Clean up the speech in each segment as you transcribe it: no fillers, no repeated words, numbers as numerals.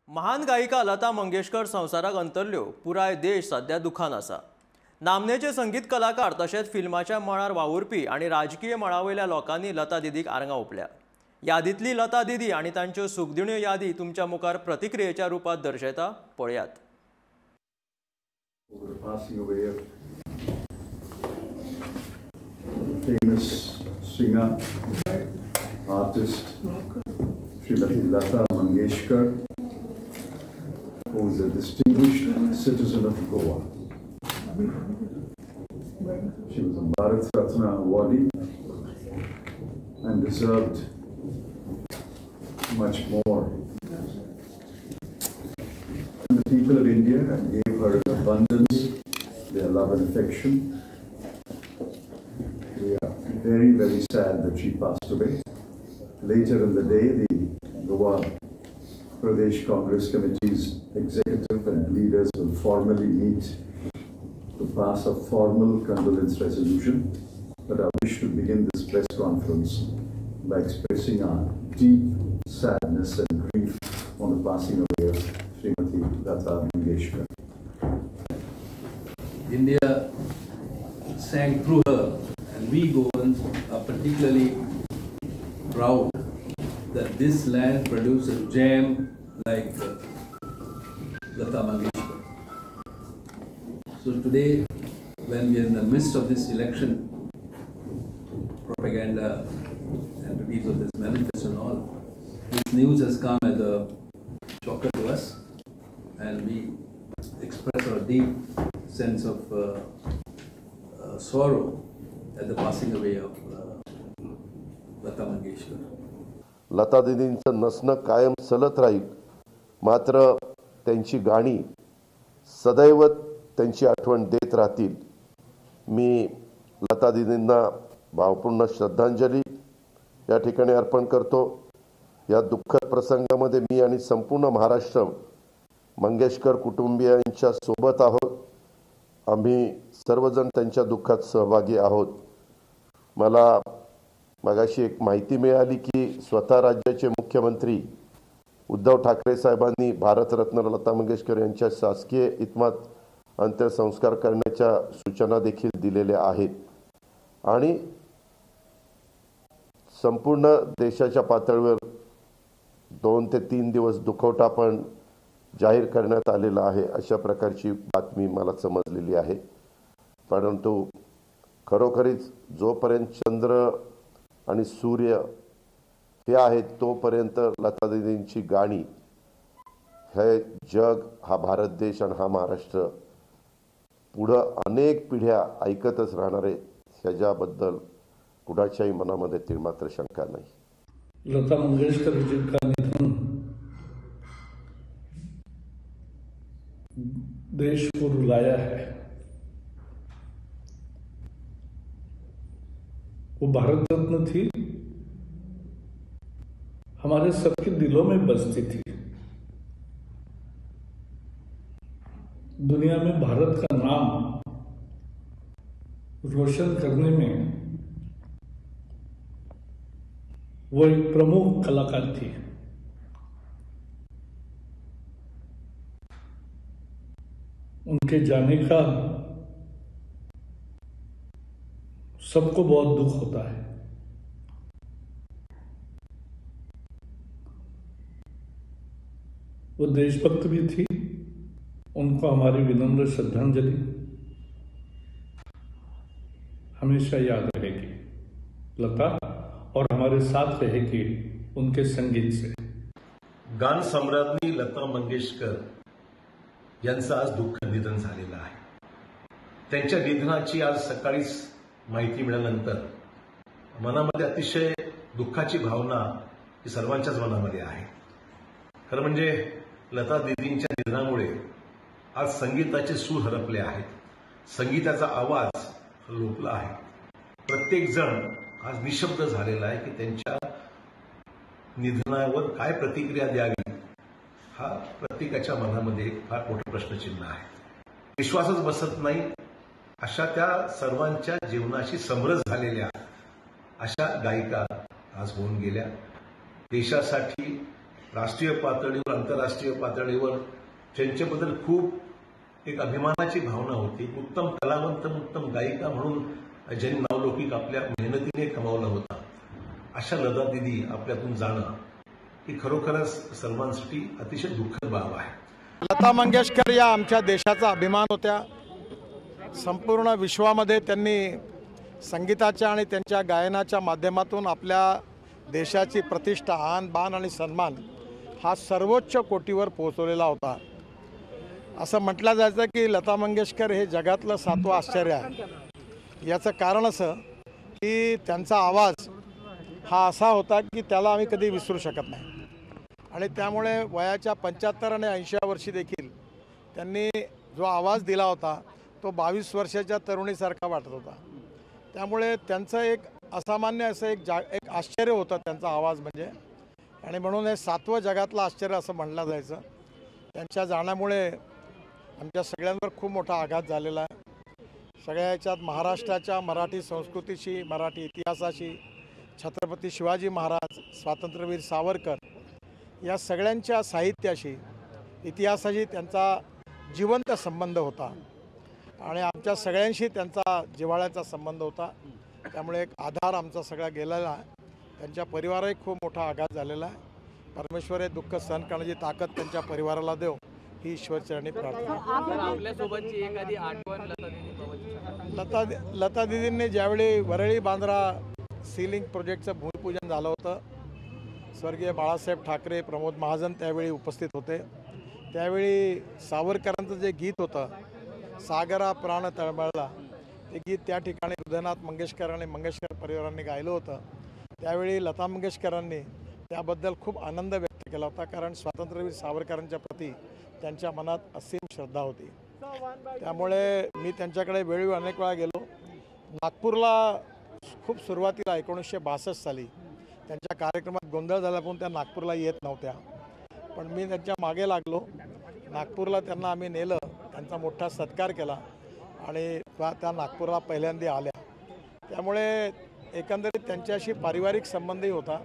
महान गायिका लता मंगेशकर संवसाराक अंतरल्यो पुराय देश सध्या दुखान आसा। नामनेचे संगीत कलाकार तशेंच फिल्माच्या मळार वावुरपी आणि राजकीय मळावयल्या लोकांनी लता दीदीक आर्गां ओंपल्या। यादींतली लता दीदी आणि तांच्यो सुखदिण्यो यादी तुमच्या मुखार प्रतिक्रियेच्या रुपात दर्शयता, पळयात। Famous singer, artist, Srimati Lata Mangeshkar, who is a distinguished citizen of Goa. She was a Bharat Ratna awardee and deserved much more. And the people of India gave her in abundance their love and affection. We are very, very sad that she passed away. Later in the day, the Goa Pradesh Congress Committee's executive and leaders will formally meet to pass a formal condolence resolution. But I wish to begin this press conference by expressing our deep sadness and grief on the passing away of Srimati Lata Mangeshkar. India sang through her, and we Goans are particularly proud that this land produced a gem like Lata Mangeshkar. So today, when we are in the midst of this election propaganda and release of this manifesto and all, this news has come as a shocker to us, and we express our deep sense of sorrow at the passing away of Lata Mangeshkar. Lata दीदींचं नसणं कायम चलत राहील, मात्र त्यांची गाणी सदैव त्यांची आठवण देत राहतील। मी लता दीदींना भावपूर्ण श्रद्धांजली या ठिकाणी अर्पण करतो। या दुःखद प्रसंगामध्ये मी आणि संपूर्ण महाराष्ट्र मंगेशकर कुटुंबियांच्या सोबत आहोत। आम्ही सर्वजण त्यांच्या दुःखात सहभागी आहोत। मला मगाशी एक माहिती मिळाली की स्वतः राज्याचे मुख्यमंत्री उद्धव ठाकरे साहेबांनी भारतरत्न लता मंगेशकर यांच्या शासकीय इतमामात अंत्यसंस्कार करण्याच्या सूचना देखील दिलेल्या आहेत आणि संपूर्ण देशाच्या पातळीवर 2 ते 3 दिवस दुखवटा पण जाहीर करण्यात आलेला आहे, अशा प्रकारची बातमी मला समजलेली आहे। परंतु खरोखरीच जोपर्यंत चंद्र आणि सूर्य हे आहेत तोपर्यंत लता दीदींची गाणी हे जग, हा भारत देश आणि हा महाराष्ट्र पुढे अनेक पिढ्या ऐकतच राहणार आहे, ह्याच्याबद्दल कुणाच्याही मनामध्ये तिळमात्र शंका नाही। लता मंगेशकर जी का निधन देश को रुलाया है। वो भारत रत्न थी, हमारे सबके दिलों में बसती थी। दुनिया में भारत का नाम रोशन करने में वो एक प्रमुख कलाकार थी। उनके जाने का सबको बहुत दुख होता है। वो देशभक्त भी थी, उनको हमारी विनम्र श्रद्धांजलि हमेशा याद रहेगी। लता और हमारे साथ रहेगी उनके संगीत से। गान सम्राज्ञी लता मंगेशकर यांचं आज दुःखद निधन झालेलं आहे। त्यांच्या निधनाची आज सकाळीच माहिती मिळाल्यानंतर मनामध्ये अतिशय दुःखाची भावना ही सर्वांच्याच मनामध्ये आहे। खरं म्हणजे लता दीदींच्या निधनामुळे आज संगीताचे सूर हरपले आहेत, संगीताचा आवाज लोपला आहे। प्रत्येक जण आज निशब्द झालेला आहे की त्यांच्या निधनावर काय प्रतिक्रिया द्यावी, हा प्रत्येकाच्या मनामध्ये फार मोठं प्रश्नचिन्ह आहे। विश्वासच बसत नाही अशा त्या सर्वांच्या जीवनाशी समरस झालेल्या अशा गायिका आज होऊन गेल्या। देशासाठी राष्ट्रीय पातळीवर आंतरराष्ट्रीय पातळीवर त्यांच्याबद्दल खूप एक अभिमानाची भावना होती. उत्तम कलावंत, उत्तम गायिका म्हणून ज्यांनी नावलौकिक आपल्या मेहनतीने कमावला होता, अशा लता दीदी आपल्यातून जाणं ही खरोखरच सर्वांसाठी अतिशय दुःखद बाब आहे. लता मंगेशकर या आमच्या देशाचा अभिमान होत्या. संपूर्ण विश्वामध्ये त्यांनी संगीताच्या आणि त्यांच्या गायनाच्या माध्यमातून आपल्या देशाची प्रतिष्ठा, आन बान आणि सन्मान हा सर्वोच्च कोटीवर पोहोचवलेला होता. असं म्हटलं जायचं की लता मंगेशकर हे जगातलं 7वं आश्चर्य आहे. याचं कारण असं की त्यांचा आवाज हा असा होता की त्याला आम्ही कधी विसरू शकत नाही. आणि त्यामुळे वयाच्या 75 आणि 80 वर्षी देखील त्यांनी जो आवाज दिला होता तो 22 वर्षाच्या तरुणीसारखा वाटत होता. त्यामुळे त्यांचं एक असामान्य असं एक आश्चर्य होतं त्यांचा आवाज म्हणजे. आणि म्हणून हे 7वं जगातलं आश्चर्य असं म्हटलं जायचं. त्यांच्या जाण्यामुळे आमच्या सगळ्यांवर खूप मोठा आघात झालेला आहे. सगळ्या याच्यात महाराष्ट्राच्या मराठी संस्कृतीशी, मराठी इतिहासाशी, छत्रपती शिवाजी महाराज, स्वातंत्र्यवीर सावरकर या सगळ्यांच्या साहित्याशी, इतिहासाशी त्यांचा जिवंत संबंध होता. आणि आमच्या सगळ्यांशी त्यांचा जिव्हाळ्याचा संबंध होता. त्यामुळे एक आधार आमचा सगळा गेलेला आहे. त्यांच्या परिवाराही खूप मोठा आघात झालेला आहे. परमेश्वर हे दुःख सहन करण्याची ताकद त्यांच्या परिवाराला देव, ही ईश्वरचरणी प्रार्थना. लता दीदींनी ज्यावेळी वरळी बांद्रा सीलिंग प्रोजेक्टचं भूमिपूजन झालं होतं, स्वर्गीय बाळासाहेब ठाकरे, प्रमोद महाजन त्यावेळी उपस्थित होते. त्यावेळी सावरकरांचं जे गीत होतं, सागरा प्राण तळमळला, ते गीत त्या ठिकाणी हृदयनाथ मंगेशकर आणि मंगेशकर परिवारांनी गायलं होतं. त्यावेळी लता मंगेशकरांनी त्याबद्दल खूप आनंद व्यक्त केला होता, कारण स्वातंत्र्यवीर सावरकरांच्या प्रती त्यांच्या मनात असीम श्रद्धा होती. त्यामुळे मी त्यांच्याकडे वेळोवेळी अनेक वेळा गेलो. नागपूरला खूप सुरुवातीला 1962 साली त्यांच्या कार्यक्रमात गोंधळ झाल्यापासून त्या नागपूरला येत नव्हत्या. पण मी त्यांच्या मागे लागलो. नागपूरला त्यांना आम्ही नेलं, त्यांचा मोठा सत्कार केला आणि त्या नागपूरला पहिल्यांदा आल्या. त्यामुळे एकंदरीत त्यांच्याशी पारिवारिक संबंधही होता.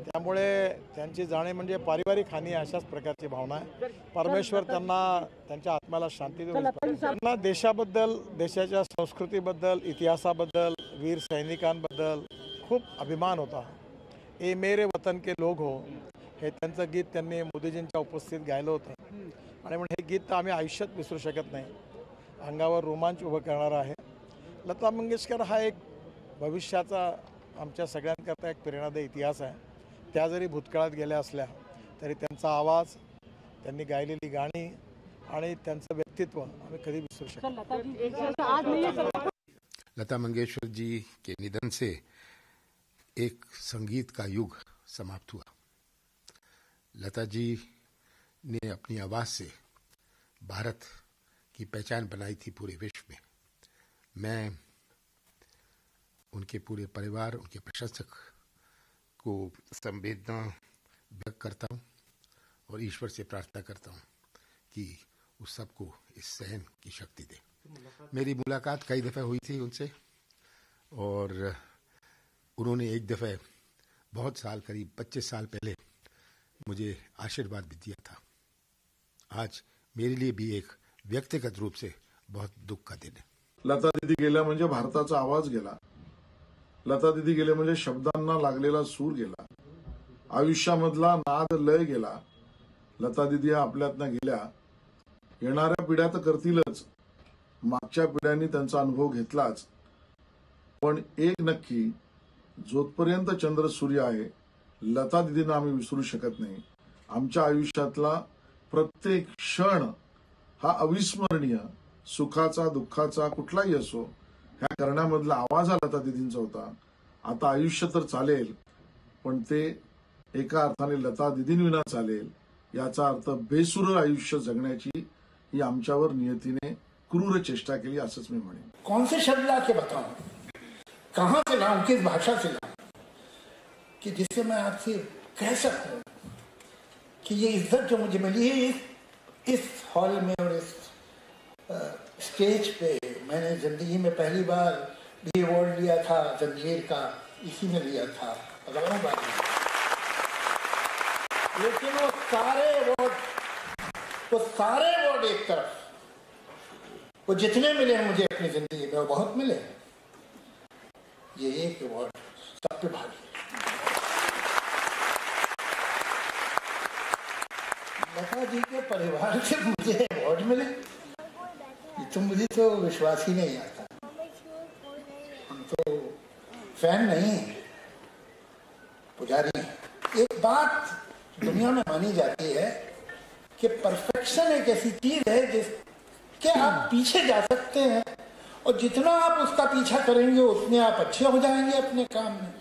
त्यामुळे त्यांची जाणे म्हणजे पारिवारिक हानी अशाच प्रकारची भावना आहे. परमेश्वर त्यांना, त्यांच्या आत्म्याला शांती देऊ. त्यांना देशाबद्दल, देशाच्या संस्कृतीबद्दल, इतिहासाबद्दल, वीर सैनिकांबद्दल खूप अभिमान होता. ए मेरे वतन के लोग हो, हे त्यांचं गीत त्यांनी मोदीजींच्या उपस्थितीत गायलं होतं. आणि म्हणून हे गीत तर आम्ही आयुष्यात विसरू शकत नाही. अंगावर रोमांच उभं करणारा आहे. लता मंगेशकर हा एक भविष्याचा आमच्या सगळ्यांकरता एक प्रेरणादायी इतिहास आहे. त्या जरी भूतकाळात गेल्या असल्या तरी त्यांचा आवाज, त्यांनी गायलेली गाणी आणि त्यांचं व्यक्तित्व आम्ही कधी विसरू शकतो. लता मंगेशकर जी के निधन से एक संगीत का युग समाप्त हुआ. लता जी ने अपनी आवाज़ से भारत की पहचान बनाई थी पूरे विश्व में. मैं उनके पूरे परिवार, उनके प्रशंसक को संवेदना व्यक्त करता हूँ और ईश्वर से प्रार्थना करता हूँ कि उस सबको इस सहन की शक्ति दे. मेरी मुलाकात कई दफ़े हुई थी उनसे और उन्होंने एक दफ़े बहुत साल, करीब 25 साल पहले मुझे आशीर्वाद भी दिया था. आज मेरे लिए भी एक व्यक्तिगत रूप से बहुत दुख का दिन है. लता दीदी गेल्या म्हणजे भारताचा आवाज गेला. लता दीदी गेले म्हणजे शब्दांना लागलेला सूर गेला. आयुष्यामधला नाद लय गेला. लता दीदी आपल्यातनं गेल्या. येणाऱ्या पिढ्या तर करतीलच, मागच्या पिढ्यांनी त्यांचा अनुभव घेतलाच. पण एक नक्की, जोपर्यंत चंद्र सूर्य आहे, लता दीदींना आम्ही विसरू शकत नाही. आमच्या आयुष्यातला प्रत्येक क्षण हा अविस्मरणीय, सुखाचा दुःखाचा कुठलाही असो, ह्या करण्यामधला आवाज हा लता दीदींचा होता. आता आयुष्य तर चालेल, पण ते एका अर्थाने लता दीदींविना चालेल. याचा अर्थ बेसुर आयुष्य जगण्याची ही आमच्यावर नियतीने क्रूर चेष्टा केली, असंच मी म्हणेन. कौन से शब्द आके बताऊं, कहां से लाऊं, किस भाषा से लाऊं कि जिससे मैं आपसे कह सकूं कि ये इज्जत जो मुझे मिली है इस हॉल में और इस स्टेज पे, मैंने जिंदगी में पहली बार भी अवार्ड लिया था जंजीर का, इसी में लिया था. लेकिन वो सारे अवार्ड एक तरफ, वो जितने मिले हैं मुझे अपनी जिंदगी में वो बहुत मिले, ये एक अवार्ड सब पे भारी है। लता जी के परिवार से मुझे अवार्ड मिले, ये तो मुझे तो विश्वास ही नहीं आता। हम तो फैन नहीं हैं, पुजारी हैं। एक बात दुनिया में मानी जाती है कि परफेक्शन एक ऐसी चीज है जिसके आप पीछे जा सकते हैं, और जितना आप उसका पीछा करेंगे उतने आप अच्छे हो जाएंगे अपने काम में।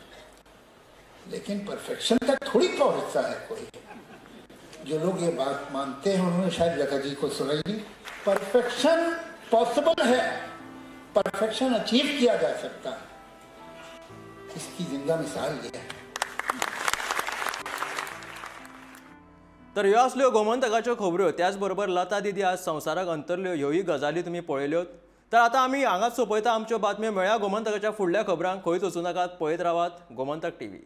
लेकिन परफेक्शन तक थोड़ी पहुंचता है कोई। जो लोग ये बात मानते हैं उन्होंने शायद लता जी को सुना ही नहीं। परफेक्शन पॉसिबल है, परफेक्शन अचीव किया जा सकता है, इसकी जिंदा मिसाल ये है। तर ह्यो आसल्यो गोमंतकाच्यो खबरो, त्याचबरोबर लता दिदी आज संवसाराक अंतरल्यो ह्योय गजाली तुमी पळयल्योत। तर आतां आमी हांगाच सोंपयता आमच्यो बातम्यो। मेळया गोमंतकाच्या फुडल्या खबरांक। खंयच वचूं नाकात, पळयत रावात गोमंतक टीव्ही।